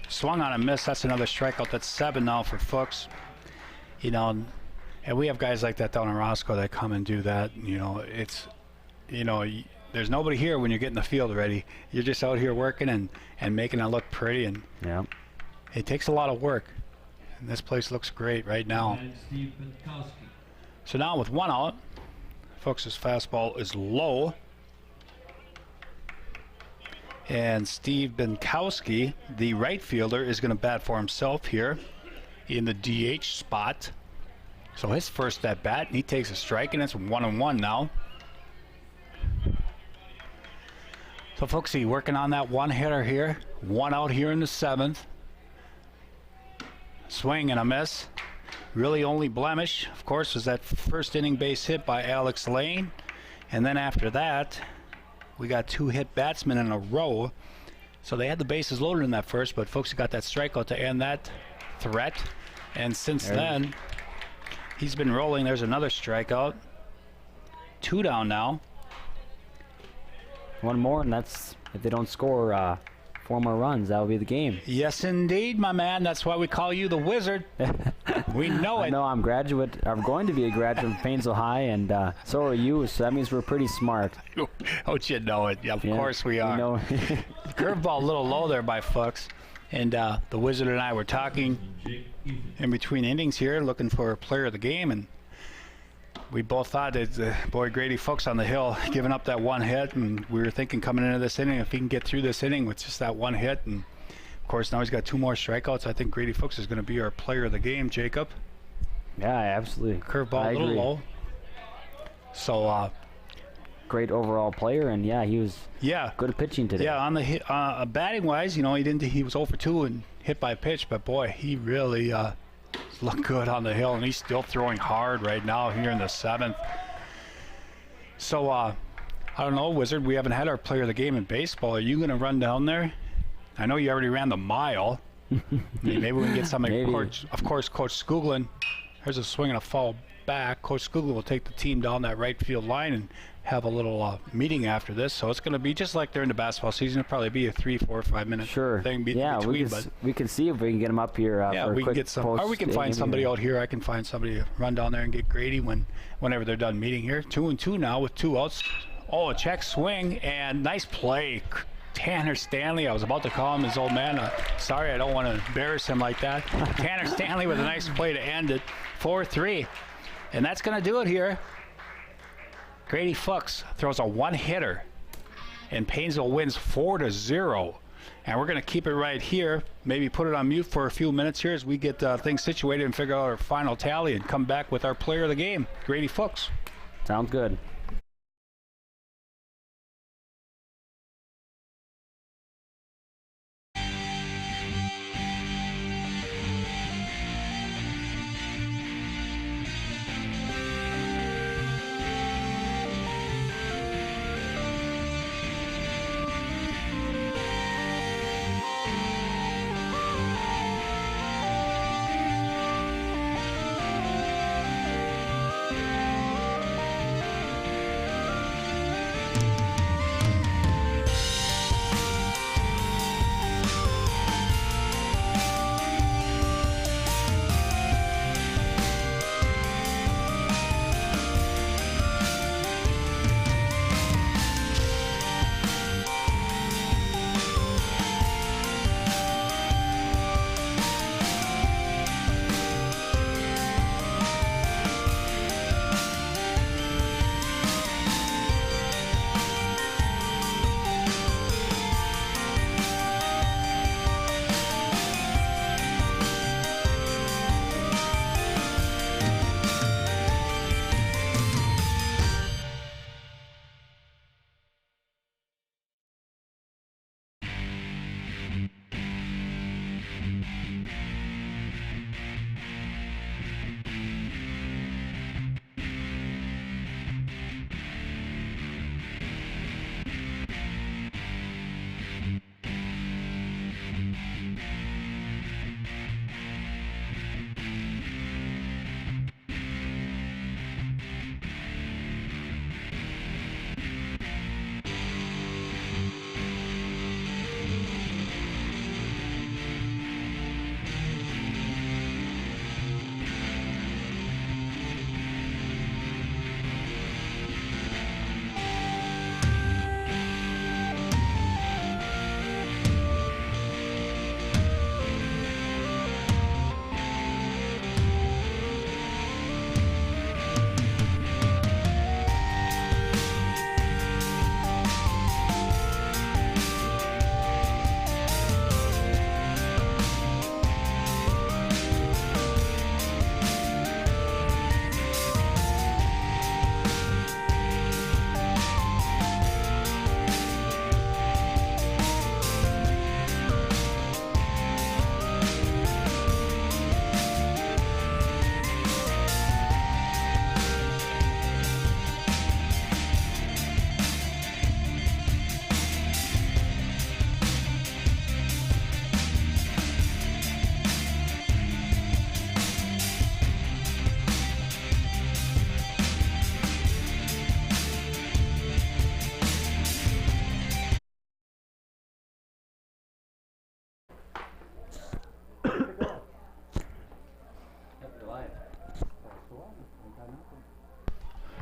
Swung on a miss. That's another strikeout. That's 7 now for Fuchs. You know, and we have guys like that down in Roscoe that come and do that. You know, there's nobody here when you're getting the field ready. You're just out here working and making it look pretty. And it takes a lot of work. And this place looks great right now. So now with 1 out, Fuchs' fastball is low. And Steve Binkowski, the right fielder, is going to bat for himself here in the DH spot. So his first at bat, and he takes a strike, and it's 1-1 now. So Fuchsy working on that one hitter here. 1 out here in the 7th. Swing and a miss. Really only blemish, of course, was that first inning base hit by Alex Lane. And then after that, we got 2 hit batsmen in a row. So they had the bases loaded in that first, but folks got that strikeout to end that threat. And since then, he's been rolling. There's another strikeout. 2 down now. One more, and that's if they don't score 4 more runs, that will be the game. Yes, indeed, my man. That's why we call you the Wizard. We know it. I know I'm going to be a graduate from Paynesville High, and so are you, so that means we're pretty smart. Don't you know it? Yeah, of course we are. You know. Curveball a little low there by Fuchs. And the Wizard and I were talking in between innings here, looking for a player of the game, and we both thought that boy Grady Fuchs on the hill giving up that 1 hit, and we were thinking coming into this inning if he can get through this inning with just that 1 hit, and of course now he's got 2 more strikeouts. I think Grady Fuchs is going to be our player of the game, Jacob. Yeah, absolutely. Curveball a little low. So great overall player, and yeah, he was good at pitching today. Yeah, on the hit, batting wise, he was 0 for 2 and hit by a pitch, but boy, he really looked good on the hill, and he's still throwing hard right now here in the 7th. So I don't know, Wizard, we haven't had our player of the game in baseball. Are you going to run down there? I know you already ran the mile. Maybe we can get somebody. Of course, Coach Skoglund. There's a swing and a fall back. Coach Skoglund will take the team down that right field line and have a little meeting after this. So it's going to be just like during the basketball season. It'll probably be a 3, 4, 5 minute thing between. We can see if we can get him up here for we a quick can get some, or we can find somebody out here. I can find somebody to run down there and get Grady whenever they're done meeting here. 2-2 now with 2 outs. Oh, a check swing and nice play. Tanner Stanley, I was about to call him his old man. Sorry, I don't want to embarrass him like that. Tanner Stanley with a nice play to end it. 4-3. And that's going to do it here. Grady Fuchs throws a 1-hitter, and Paynesville wins 4-0. And we're going to keep it right here, maybe put it on mute for a few minutes here as we get things situated and figure out our final tally and come back with our player of the game, Grady Fuchs. Sounds good.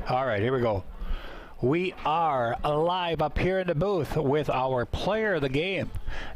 All right, here we go. We are live up here in the booth with our player of the game,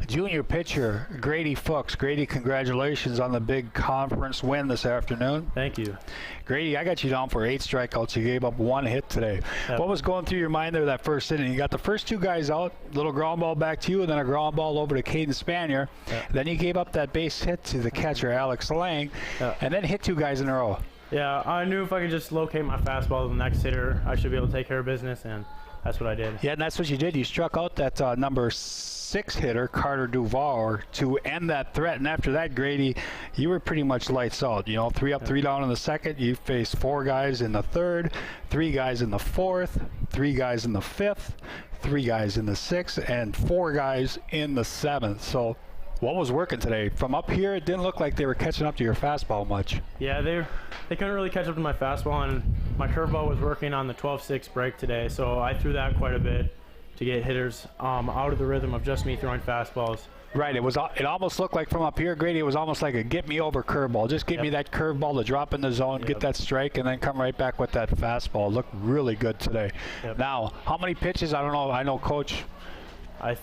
junior pitcher Grady Fuchs. Grady, congratulations on the big conference win this afternoon. Thank you. Grady, I got you down for 8 strikeouts. You gave up 1 hit today. Yep. What was going through your mind there that first inning? You got the first 2 guys out, little ground ball back to you, and then a ground ball over to Caden Spanier. Yep. Then you gave up that base hit to the catcher, Alex Lang, and then hit 2 guys in a row. Yeah, I knew if I could just locate my fastball to the next hitter, I should be able to take care of business, and that's what I did. Yeah, and that's what you did. You struck out that number 6 hitter, Carter Duval, to end that threat. And after that, Grady, you were pretty much lights out. 3 up, 3 down in the second. You faced 4 guys in the third, 3 guys in the fourth, 3 guys in the fifth, 3 guys in the sixth, and 4 guys in the seventh. So what was working today? From up here, it didn't look like they were catching up to your fastball much. Yeah, they couldn't really catch up to my fastball, and my curveball was working on the 12-6 break today, so I threw that quite a bit to get hitters out of the rhythm of just me throwing fastballs. Right, it almost looked like from up here, Grady, it was almost like a get me over curveball. Just get me that curveball to drop in the zone, get that strike, and then come right back with that fastball. Looked really good today. Now, how many pitches? I don't know. I know Coach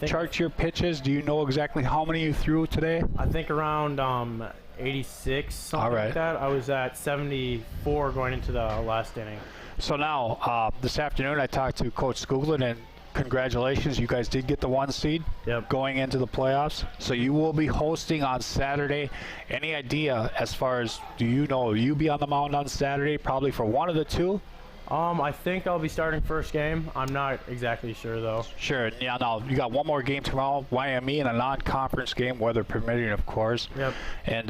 chart your pitches. Do you know exactly how many you threw today? I think around 86, something like that. I was at 74 going into the last inning. So now, this afternoon, I talked to Coach Skoglund, and congratulations, you guys did get the 1 seed going into the playoffs. So you will be hosting on Saturday. Any idea as far as, do you know, you be on the mound on Saturday, probably for one of the 2? I think I'll be starting first game. I'm not exactly sure, though. Sure. Yeah, now you got one more game tomorrow, YME, and a non-conference game, weather permitting, of course. Yep. And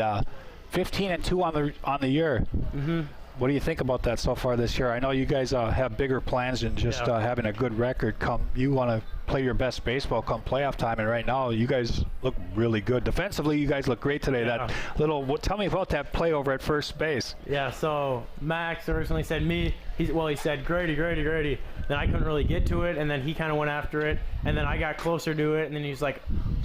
15-2 on the year. Mm-hmm. What do you think about that so far this year? I know you guys have bigger plans than just having a good record. You want to play your best baseball come playoff time, and right now you guys look really good. Defensively, you guys look great today. Yeah. Tell me about that play over at first base. Yeah, so Max originally said he said Grady. Then I couldn't really get to it, and then he kind of went after it, and then I got closer to it, and then he was like,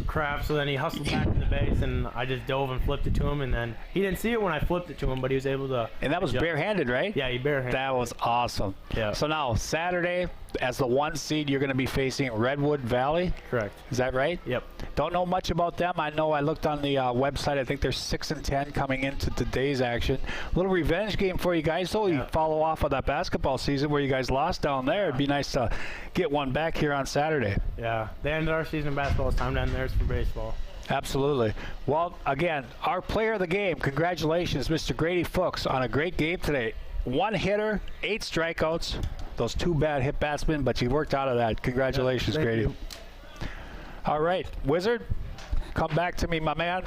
crap, so then he hustled back to the base, and I just dove and flipped it to him, and then he didn't see it when I flipped it to him, but he was able to. And that was barehanded, right? Yeah, he barehanded. That was awesome. Yeah. So now, Saturday, as the 1 seed, you're going to be facing Redwood Valley. Correct. Is that right? Yep. Don't know much about them. I know I looked on the website. I think they're 6-10 coming into today's action. Little revenge game for you guys, though. You follow off of that basketball season where you guys lost down there. It'd be nice to get one back here on Saturday. Yeah. The end of our season in basketball. It's time to end theirs for baseball. Absolutely. Well, again, our player of the game, congratulations, Mr. Grady Fuchs, on a great game today. 1 hitter, 8 strikeouts. Those 2 bad hit batsmen, but you worked out of that. Congratulations, Thank Grady. you. All right, Wizard, come back to me, my man.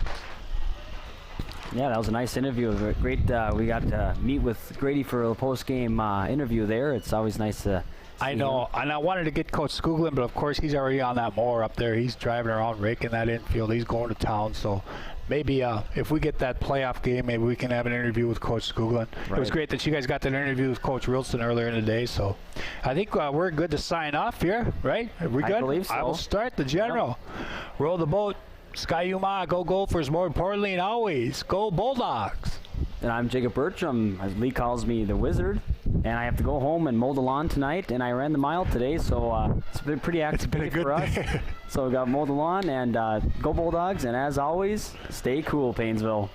Yeah, that was a nice interview. Great. We got to meet with Grady for a post-game interview there. It's always nice to I know, and I wanted to get Coach Skoglund, but of course he's already on that mower up there. He's driving around, raking that infield. He's going to town, so maybe if we get that playoff game, maybe we can have an interview with Coach Skoglund. Right. It was great that you guys got that interview with Coach Rilson earlier in the day, so I think we're good to sign off here, right? Are we good? I believe so. I will start the general. Yep. Roll the boat. Sky Yuma, go Gophers, more importantly and always, go Bulldogs. And I'm Jacob Bertram, as Lee calls me the Wizard, and I have to go home and mow the lawn tonight, and I ran the mile today, so it's been pretty active day for us. So we got mow the lawn, and go Bulldogs, and as always, stay cool, Paynesville.